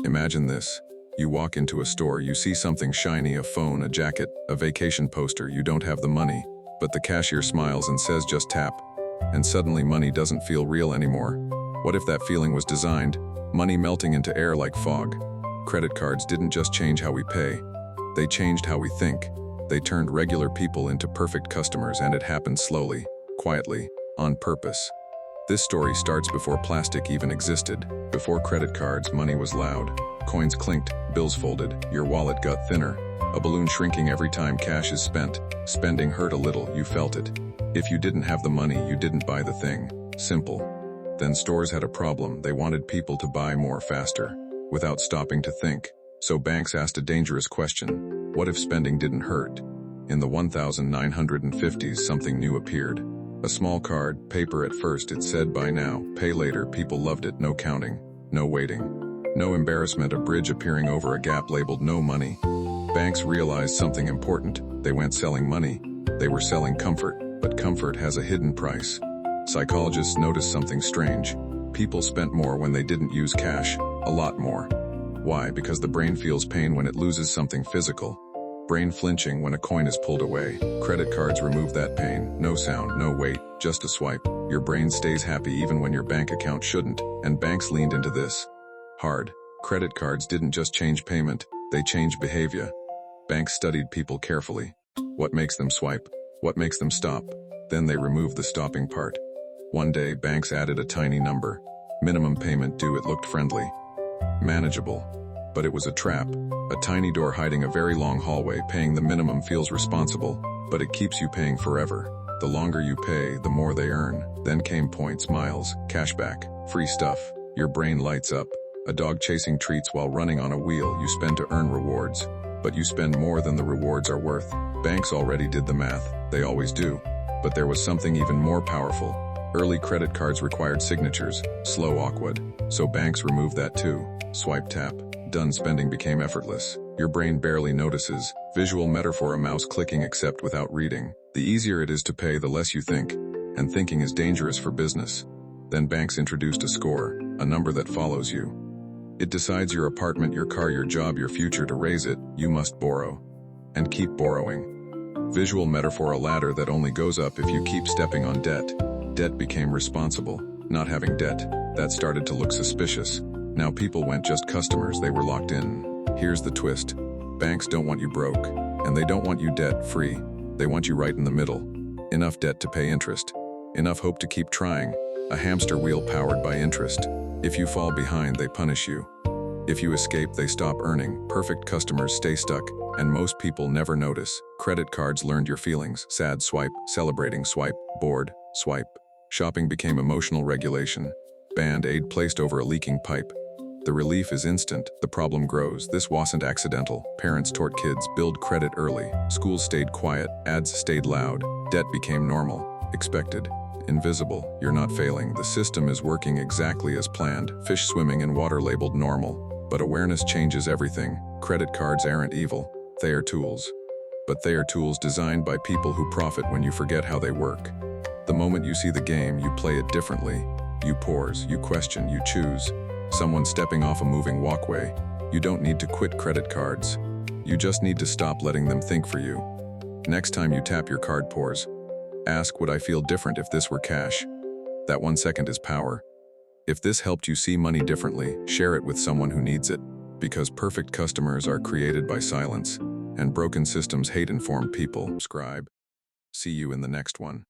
Imagine this. You walk into a store, you see something shiny, a phone, a jacket, a vacation poster, you don't have the money, but the cashier smiles and says just tap. And suddenly money doesn't feel real anymore. What if that feeling was designed? Money melting into air like fog. Credit cards didn't just change how we pay. They changed how we think. They turned regular people into perfect customers, and it happened slowly, quietly, on purpose. This story starts before plastic even existed. Before credit cards, money was loud. Coins clinked, bills folded, your wallet got thinner. A balloon shrinking every time cash is spent. Spending hurt a little, you felt it. If you didn't have the money, you didn't buy the thing. Simple. Then stores had a problem. They wanted people to buy more faster, without stopping to think. So banks asked a dangerous question. What if spending didn't hurt? In the 1950s, something new appeared. A small card, paper at first, it said buy now, pay later. People loved it. No counting, no waiting, no embarrassment. A bridge appearing over a gap labeled no money. Banks realized something important. They weren't selling money. They were selling comfort, but comfort has a hidden price. Psychologists noticed something strange. People spent more when they didn't use cash, a lot more. Why? Because the brain feels pain when it loses something physical. Brain flinching when a coin is pulled away. Credit cards remove that pain. No sound, no wait, just a swipe. Your brain stays happy even when your bank account shouldn't, and banks leaned into this hard. Credit cards didn't just change payment, they changed behavior. Banks studied people carefully. What makes them swipe? What makes them stop? Then they removed the stopping part. One day, banks added a tiny number. Minimum payment due. It looked friendly, manageable. But it was a trap. A tiny door hiding a very long hallway. Paying the minimum feels responsible, but it keeps you paying forever. The longer you pay, the more they earn. Then came points, miles, cashback, free stuff. Your brain lights up. A dog chasing treats while running on a wheel. You spend to earn rewards. But you spend more than the rewards are worth. Banks already did the math. They always do. But there was something even more powerful. Early credit cards required signatures. Slow, awkward. So banks removed that too. Swipe, tap. Done. Spending became effortless. Your brain barely notices. Visual metaphor, a mouse clicking except without reading. The easier it is to pay, the less you think. And thinking is dangerous for business. Then banks introduced a score, a number that follows you. It decides your apartment, your car, your job, your future. To raise it, you must borrow. And keep borrowing. Visual metaphor, a ladder that only goes up if you keep stepping on debt. Debt became responsible. Not having debt, that started to look suspicious. Now people weren't just customers, they were locked in. Here's the twist. Banks don't want you broke, and they don't want you debt-free. They want you right in the middle. Enough debt to pay interest. Enough hope to keep trying. A hamster wheel powered by interest. If you fall behind, they punish you. If you escape, they stop earning. Perfect customers stay stuck, and most people never notice. Credit cards learned your feelings. Sad, swipe. Celebrating, swipe. Bored, swipe. Shopping became emotional regulation. Band-aid placed over a leaking pipe. The relief is instant, the problem grows. This wasn't accidental. Parents taught kids, build credit early. Schools stayed quiet, ads stayed loud. Debt became normal, expected, invisible. You're not failing. The system is working exactly as planned. Fish swimming in water labeled normal. But awareness changes everything. Credit cards aren't evil. They are tools. But they are tools designed by people who profit when you forget how they work. The moment you see the game, you play it differently. You pause, you question, you choose. Someone stepping off a moving walkway. You don't need to quit credit cards. You just need to stop letting them think for you. Next time you tap your card, pause. Ask, would I feel different if this were cash? That 1 second is power. If this helped you see money differently, share it with someone who needs it. Because perfect customers are created by silence, and broken systems hate informed people. Subscribe. See you in the next one.